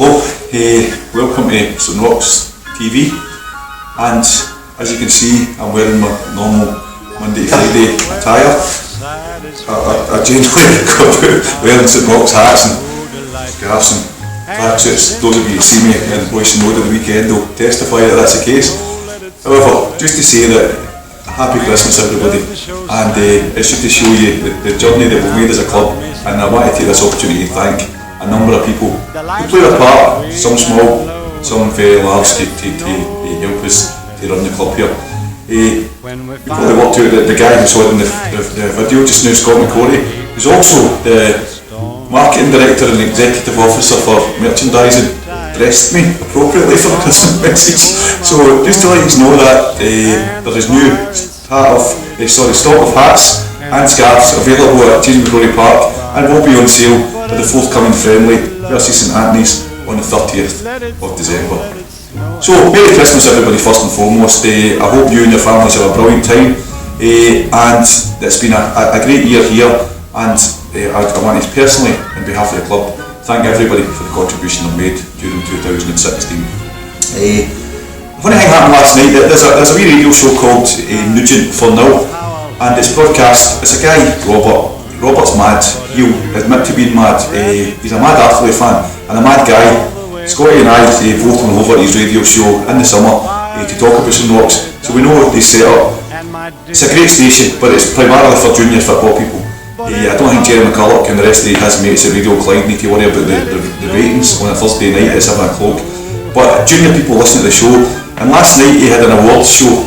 Hello, welcome to St Roch's TV, and as you can see I'm wearing my normal Monday to Friday attire. I genuinely got wearing St Roch's hats and scarves and tracksuits. Those of you who see me in Boyson Road at the weekend will testify that that's the case. However, just to say that happy Christmas everybody, and it's just to show you the journey that we've made as a club, and I want to take this opportunity to thank a number of people who play their part, some small, some very large, to help us to run the club here. You've probably worked out that the guy who's holding the video just now, Scott McCorry, who's also the marketing director and executive officer for merchandising, dressed me appropriately for the Christmas message. So just to let you know that there is new stock of hats and scarves available at James McCrory Park, and will be on sale for the forthcoming friendly versus St Anthony's on the 30th of December. So Merry Christmas everybody first and foremost. I hope you and your families have a brilliant time, and it's been a great year here, and I want to personally, on behalf of the club, thank everybody for the contribution they've made during 2016. A funny thing happened last night. There's a wee radio show called Nugent for Now, and it's broadcast. It's a guy, Robert's mad. He'll admit to being mad. He's a mad Arthur fan and a mad guy. Scotty and I both went over to his radio show in the summer to talk about St Roch. So we know what they set up. It's a great station, but it's primarily for junior football people. I don't think Jerry McCulloch and the rest of his mates at Radio Clyde need to worry about the ratings on a Thursday night at 7 o'clock. But junior people listen to the show, and last night he had an awards show,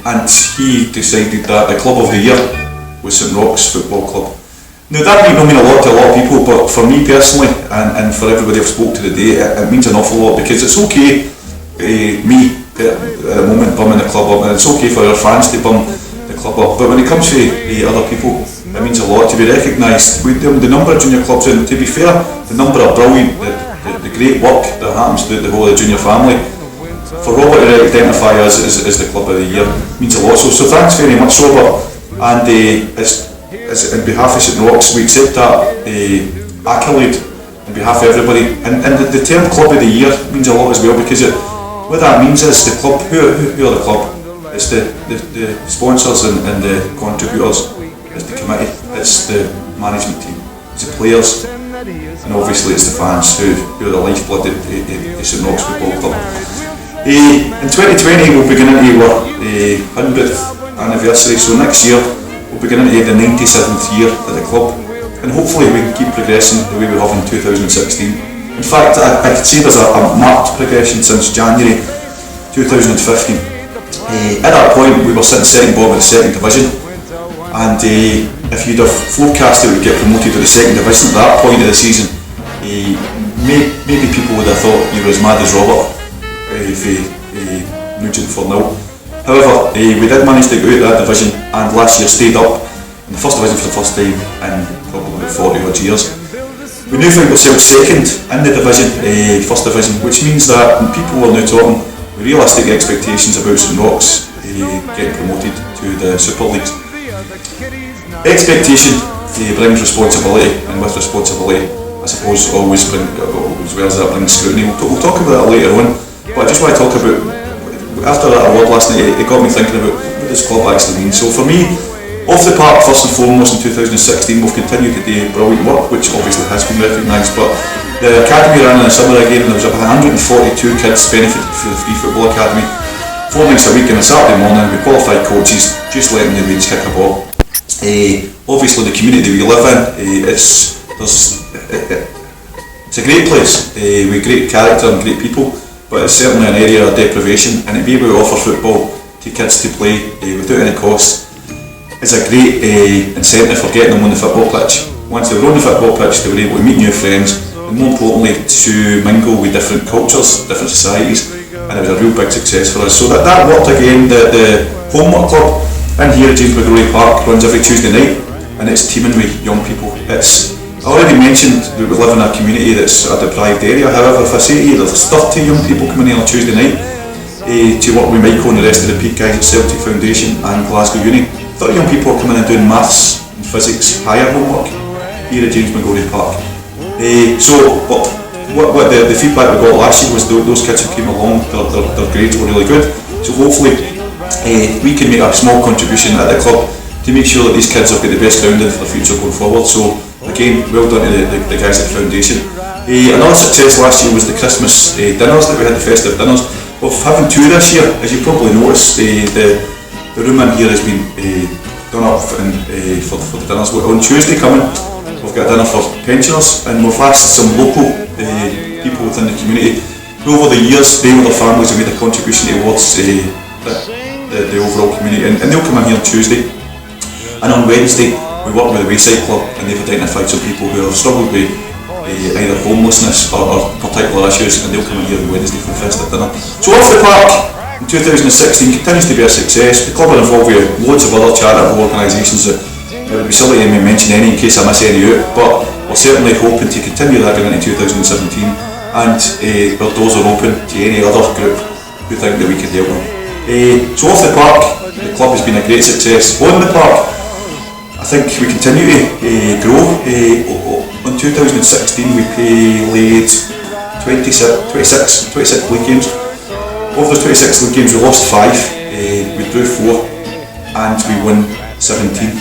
and he decided that the club of the year was St Roch's Football Club. Now that might not mean a lot to a lot of people, but for me personally, and for everybody I've spoke to today, it means an awful lot, because it's okay, me at the moment bumming the club up, and it's okay for our fans to bum the club up, but when it comes to other people, it means a lot to be recognised. The number of junior clubs, and to be fair, the number of brilliant, the great work that happens to the whole of the junior family, for Robert to identify us as the club of the year means a lot. So thanks very much, Robert, and as on behalf of St Roch's, we accept that accolade on behalf of everybody, and the term club of the year means a lot as well, because what that means is the club, who are the club? It's the sponsors and the contributors, it's the committee, it's the management team, it's the players, and obviously it's the fans who are the lifeblood of St Roch's Football Club. In 2020 we'll begin into our 100th anniversary, so next year we'll begin into the 97th year at the club, and hopefully we can keep progressing the way we have in 2016. In fact, I could say there's a marked progression since January 2015. At that point we were sitting second bottom of the second division, and if you'd have forecast that we'd get promoted to the second division at that point of the season, maybe people would have thought you were as mad as Robert for Nugent for Now. However, we did manage to go out of that division, and last year stayed up in the first division for the first time in probably 40 odd years. We now find ourselves second in the division, first division, which means that people are now talking with realistic expectations about St Roch's getting promoted to the Super Leagues. Expectation brings responsibility, and with responsibility, I suppose, always as well as that brings scrutiny. We'll talk about that later on, but I just want to talk about, after that award last night, it got me thinking about what this club actually means. So for me, off the park, first and foremost, in 2016 we've continued to do brilliant work, which obviously has been recognised, but the academy ran in the summer again, and there was about 142 kids benefited through the Free Football Academy. 4 nights a week on a Saturday morning with qualified coaches, just letting the weeds kick a ball. Obviously the community we live in, it's a great place, with great character and great people, but it's certainly an area of deprivation, and to be able to offer football to kids to play without any cost is a great incentive for getting them on the football pitch. Once they were on the football pitch, they were able to meet new friends, and more importantly to mingle with different cultures, different societies, and it was a real big success for us. So that worked again. The homework club in here at James McCrory Park runs every Tuesday night, and it's teaming with young people. I already mentioned that we live in a community that's a deprived area. However, if I say to you there's 30 young people coming in on Tuesday night to work with Michael and the rest of the peak guys at Celtic Foundation and Glasgow Uni, 30 young people are coming in doing maths and physics higher homework here at James McCrory Park. what the feedback we got last year was those kids who came along, their grades were really good. So hopefully we can make a small contribution at the club to make sure that these kids have got the best grounding for the future going forward. So again, well done to the guys at the foundation. Another success last year was the Christmas dinners that we had, the festive dinners. We're having two this year, as you probably noticed. The room in here has been done up for the dinners. On Tuesday coming, we've got a dinner for pensioners, and we've asked some local people within the community who over the years, they with their families have made a contribution towards the overall community, and they'll come in here on Tuesday. And on Wednesday we work with the Wayside Club, and they've identified some people who have struggled with either homelessness or particular issues, and they'll come in here on Wednesday for the festive dinner. So Off the Park in 2016 continues to be a success. The club are involved with loads of other charitable organisations that it would be silly to mention any in case I miss any out, but we're certainly hoping to continue that going into 2017, and our doors are open to any other group who think that we can help them. So Off the Park, the club has been a great success. On the Park, I think we continue to grow. In 2016 we played 26 league games. Of those 26 league games we lost 5, we drew 4 and we won 17.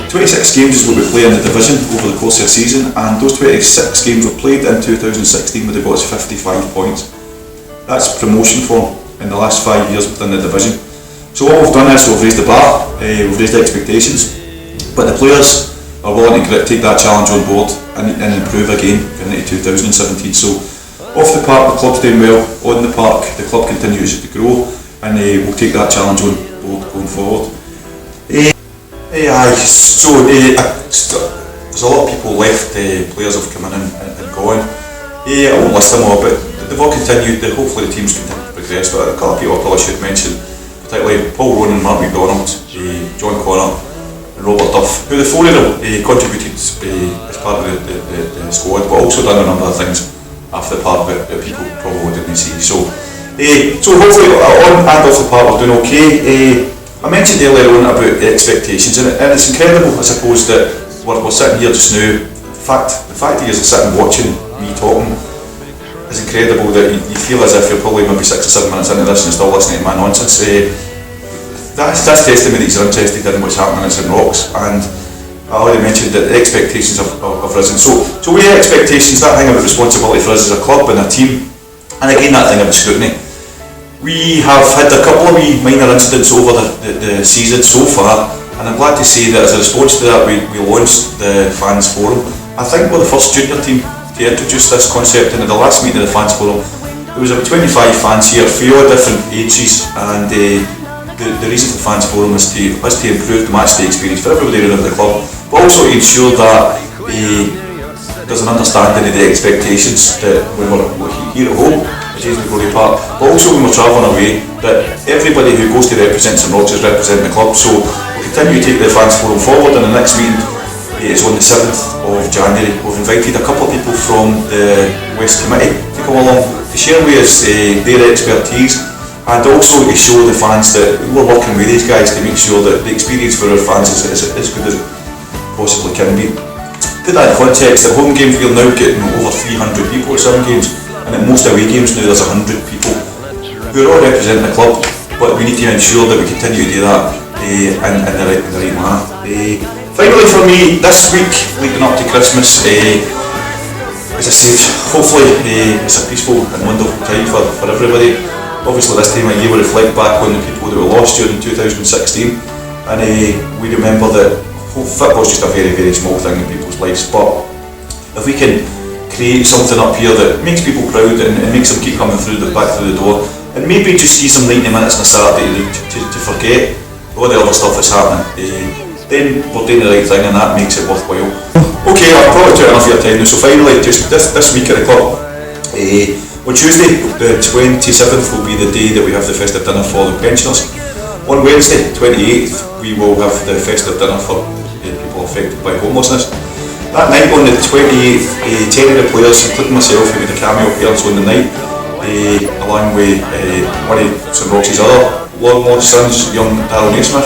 26 games is what we play in the division over the course of the season, and those 26 games were played in 2016 with got us 55 points. That's promotion form in the last 5 years within the division. So what we've done is we've raised the bar, we've raised the expectations, but the players are willing to take that challenge on board and improve again going into 2017. So Off the Park, the club's doing well. On the Park, the club continues to grow, and we'll take that challenge on board going forward. So there's a lot of people left, players have come in and gone. I won't list them all, but they've all continued. Hopefully the teams continue to progress, but a couple of people I probably should mention, particularly Paul Ronan, Mark McDonald, John Connor and Robert Duff, who the four of them contributed as part of the squad, but also done a number of things after the park that people probably didn't see. So hopefully on and off the park we're doing okay. I mentioned earlier on about expectations, and it's incredible, I suppose, that we're sitting here just now. The fact that you're sitting watching me talking is incredible, that you feel as if you're probably maybe 6 or 7 minutes into this and you're still listening to my nonsense. That's testimony that you're interested in what's happening in St Roch, and I already mentioned that the expectations have risen. So we have expectations, that thing of responsibility for us as a club and a team, and again that thing of scrutiny. We have had a couple of wee minor incidents over the season so far, and I'm glad to say that as a response to that we launched the Fans Forum. I think we're the first junior team to introduce this concept, and at the last meeting of the Fans Forum there was about 25 fans here for all different ages, and the reason for the Fans Forum is to improve the matchday experience for everybody around the club, but also to ensure that there's an understanding of the expectations that when we're here at home at James Macrory Park, but also when we're travelling away, that everybody who goes to represent St Roch is representing the club. So we'll continue to take the Fans Forum forward, and the next meeting is on the 7th of January. We've invited a couple of people from the West Committee to come along to share with us their expertise, and also to show the fans that we're working with these guys to make sure that the experience for our fans is as good as it possibly can be. Put that in context, at home games we're now getting over 300 people at some games, and at most away games now there's 100 people who are all representing the club, but we need to ensure that we continue to do that in the right manner. Finally for me, this week leading up to Christmas, as I said, hopefully it's a peaceful and wonderful time for everybody. Obviously this time of year we reflect back on the people that we lost during 2016, and we remember that football is just a very, very small thing in people's lives, but if we can create something up here that makes people proud and makes them keep coming back through the door, and maybe just see some 90 minutes on a Saturday to forget all the other stuff that's happening, then we're doing the right thing, and that makes it worthwhile. Okay, I've probably took enough of your time now, so finally, just this week at the club, on Tuesday the 27th will be the day that we have the festive dinner for the pensioners. On Wednesday, 28th, we will have the festive dinner for people affected by homelessness. That night on the 28th, 10 of the players, including myself, who made a cameo appearance on the night, along with one of St Roch's other long-lost sons, young Darryl Naismith,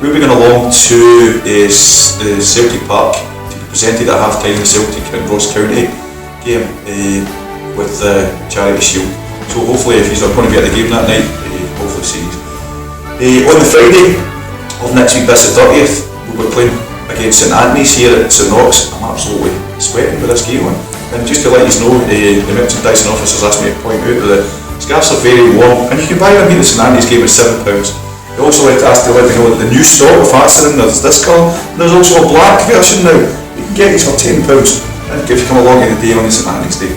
we'll be going along to the Celtic Park to be presented at half-time in Celtic in Ross County. game with the Charity Shield. So hopefully if you're going to be at the game that night, hopefully see you. On the Friday of next week, that's the 30th, we'll be playing against St Anthony's here at St Roch. I'm absolutely sweating with this game on. And just to let you know, the merchandising officers asked me to point out that the scarves are very warm, and you can buy them here at St Anthony's game at £7. They also asked to let me know that the new stock of hats are in, there's this colour, there's also a black version now. You can get these for £10, and if you come along in the day on the St Anthony's Day.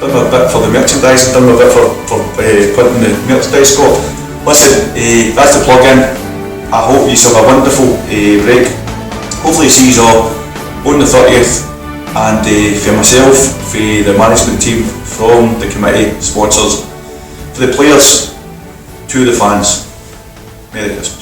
Done a bit for the merchandise, done a bit for putting the merchandise score. Listen, that's the plug-in. I hope you have a wonderful break. Hopefully see you all on the 30th, and for myself, for the management team, from the committee, sponsors, for the players, to the fans, Merry Christmas.